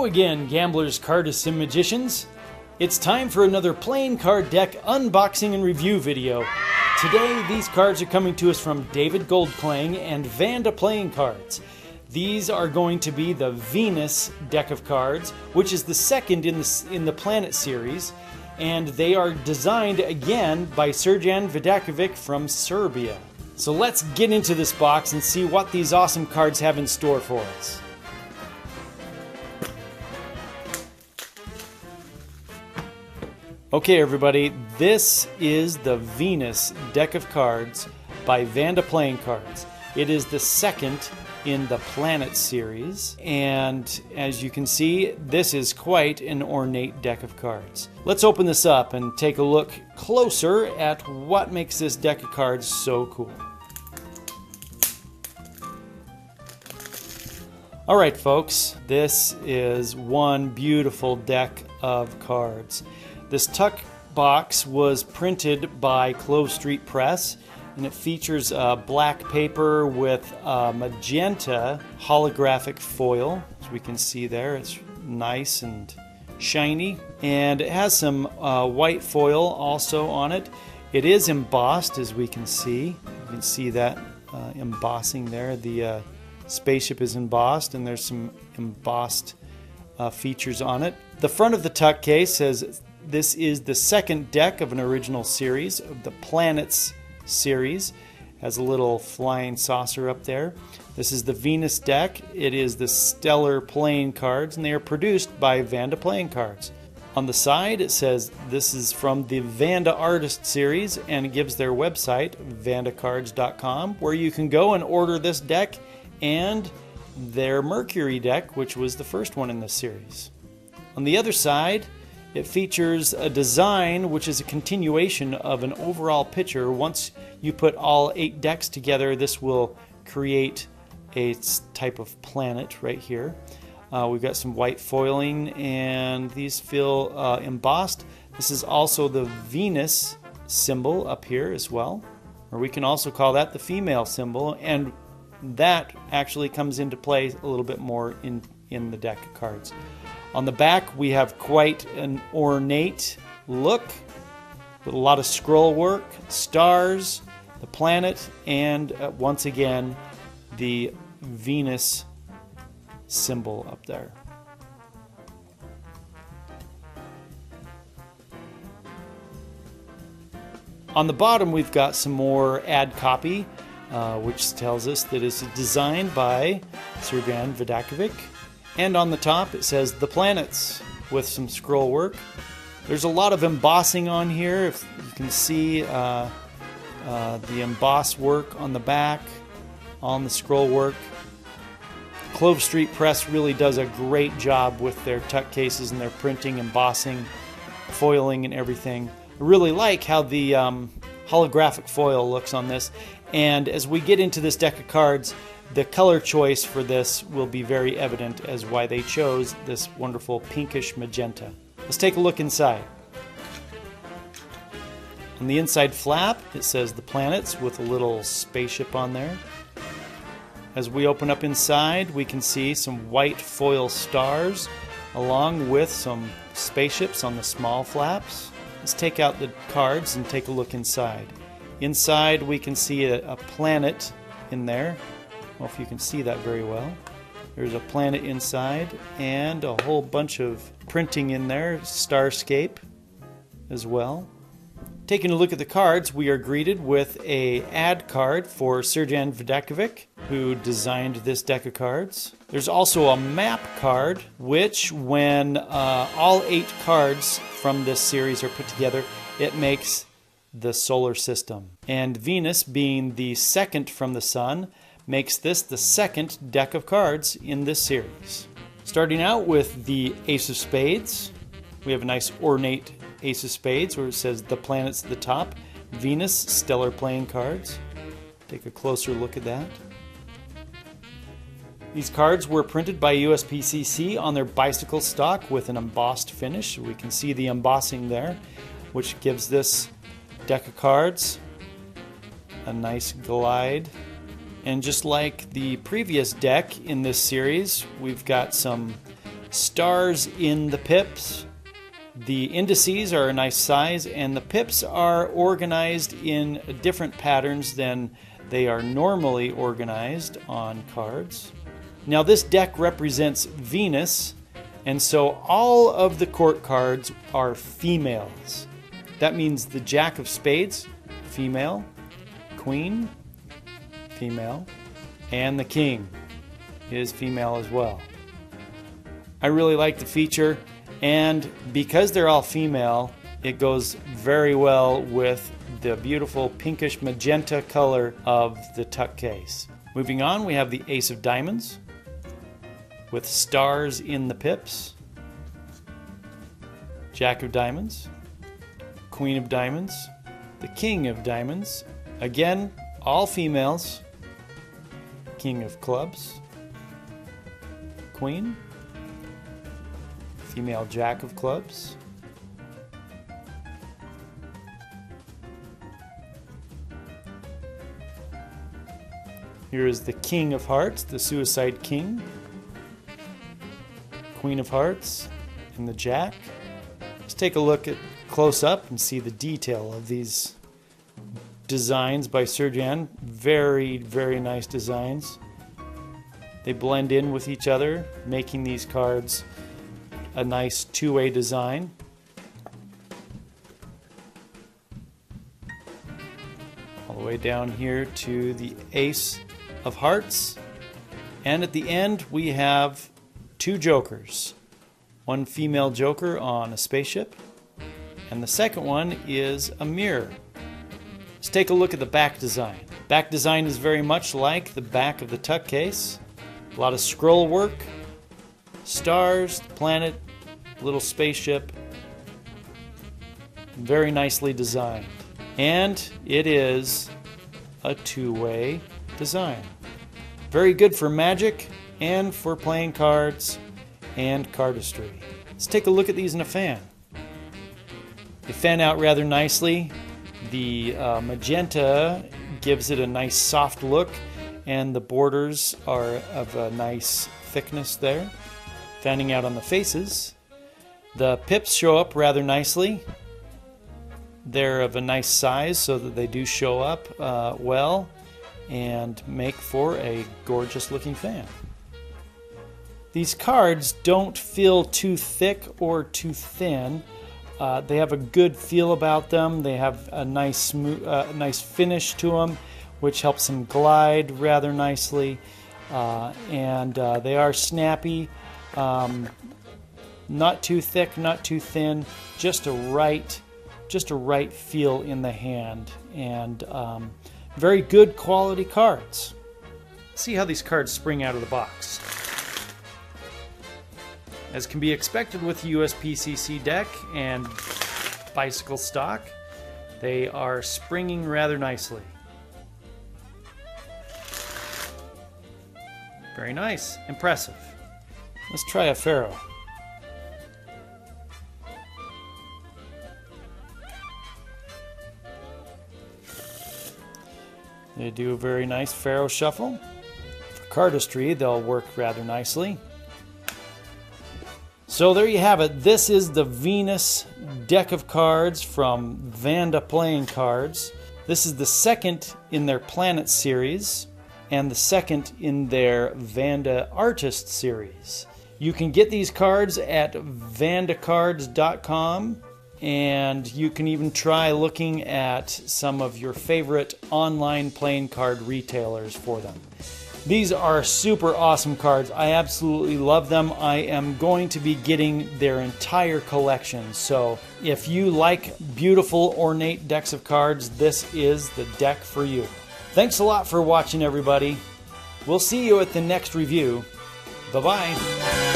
Hello again, gamblers, cardists, and magicians. It's time for another playing card deck unboxing and review video. Today, these cards are coming to us from David Goldklang and Vanda Playing cards. These are going to be the Venus deck of cards, which is the second in the Planet series, and they are designed again by Srđan Vidakovic from Serbia. So let's get into this box and see what these awesome cards have in store for us. Okay everybody, this is the Venus deck of cards by Vanda Playing cards. It is the second in the Planet series, and as you can see, this is quite an ornate deck of cards. Let's open this up and take a look closer at what makes this deck of cards so cool. Alright folks, this is one beautiful deck of cards. This tuck box was printed by Clove Street Press, and it features black paper with magenta holographic foil. As we can see there, it's nice and shiny. And it has some white foil also on it. It is embossed, as we can see. You can see that embossing there. The spaceship is embossed, and there's some embossed features on it. The front of the tuck case says this is the second deck of an original series of the Planets series. Has a little flying saucer up there. This is the Venus deck. It is the Stellar Playing cards, and they are produced by Vanda Playing cards. On the side it says this is from the Vanda Artist series, and it gives their website vandacards.com, where you can go and order this deck and their Mercury deck, which was the first one in this series. On the other side, it features a design which is a continuation of an overall picture. Once you put all 8 decks together, this will create a type of planet right here. We've got some white foiling, and these feel embossed. This is also the Venus symbol up here as well, or we can also call that the female symbol, and that actually comes into play a little bit more in the deck of cards. On the back, we have quite an ornate look with a lot of scroll work, stars, the planet, and once again, the Venus symbol up there. On the bottom, we've got some more ad copy, which tells us that it's designed by Srđan Vidakovic. And on the top it says the planets with some scroll work. There's a lot of embossing on here. If you can see the embossed work on the back, on the scroll work. Clove Street Press really does a great job with their tuck cases and their printing, embossing, foiling, and everything. I really like how the holographic foil looks on this. And as we get into this deck of cards, the color choice for this will be very evident as why they chose this wonderful pinkish magenta. Let's take a look inside. On the inside flap, it says the planets with a little spaceship on there. As we open up inside, we can see some white foil stars along with some spaceships on the small flaps. Let's take out the cards and take a look inside. Inside we can see a planet in there. I don't know if you can see that very well. There's a planet inside and a whole bunch of printing in there, starscape as well. Taking a look at the cards, we are greeted with an ad card for Srđan Vidakovic, who designed this deck of cards. There's also a map card, which when all 8 cards from this series are put together, it makes the solar system. And Venus, being the second from the sun, makes this the second deck of cards in this series. Starting out with the Ace of Spades, we have a nice ornate Ace of Spades where it says the planets at the top, Venus Stellar Playing cards. Take a closer look at that. These cards were printed by USPCC on their bicycle stock with an embossed finish. We can see the embossing there, which gives this deck of cards a nice glide. And just like the previous deck in this series, we've got some stars in the pips. The indices are a nice size, and the pips are organized in different patterns than they are normally organized on cards. Now this deck represents Venus, and so all of the court cards are females. That means the Jack of Spades, female, Queen, female, and the King is female as well. I really like the feature, and because they're all female, it goes very well with the beautiful pinkish magenta color of the tuck case. Moving on, we have the Ace of Diamonds with stars in the pips, Jack of Diamonds, Queen of Diamonds, the King of Diamonds, again, all females, King of Clubs, Queen, female Jack of Clubs, here is the King of Hearts, the Suicide King, Queen of Hearts, and the Jack. Let's take a look at close up and see the detail of these designs by Serjan. Very, very nice designs. They blend in with each other, making these cards a nice two-way design. All the way down here to the Ace of Hearts. And at the end we have two jokers. One female joker on a spaceship, and the second one is a mirror. Let's take a look at the back design. Back design is very much like the back of the tuck case. A lot of scroll work, stars, planet, little spaceship. Very nicely designed. And it is a two-way design. Very good for Magic and for playing cards and cardistry. Let's take a look at these in a fan. They fan out rather nicely. The magenta gives it a nice soft look, and the borders are of a nice thickness there. Fanning out on the faces. The pips show up rather nicely. They're of a nice size so that they do show up well and make for a gorgeous looking fan. These cards don't feel too thick or too thin. They have a good feel about them. They have a nice smooth, nice finish to them, which helps them glide rather nicely. And they are snappy. Not too thick, not too thin. Just a right feel in the hand, and very good quality cards. See how these cards spring out of the box. As can be expected with USPCC deck and bicycle stock, they are springing rather nicely. Very nice, impressive. Let's try a Pharaoh. They do a very nice Pharaoh shuffle. For cardistry, they'll work rather nicely. So there you have it. This is the Venus deck of cards from Vanda Playing Cards. This is the second in their Planet series and the second in their Vanda Artist series. You can get these cards at vandacards.com, and you can even try looking at some of your favorite online playing card retailers for them. These are super awesome cards. I absolutely love them. I am going to be getting their entire collection. So if you like beautiful, ornate decks of cards, this is the deck for you. Thanks a lot for watching, everybody. We'll see you at the next review. Bye-bye.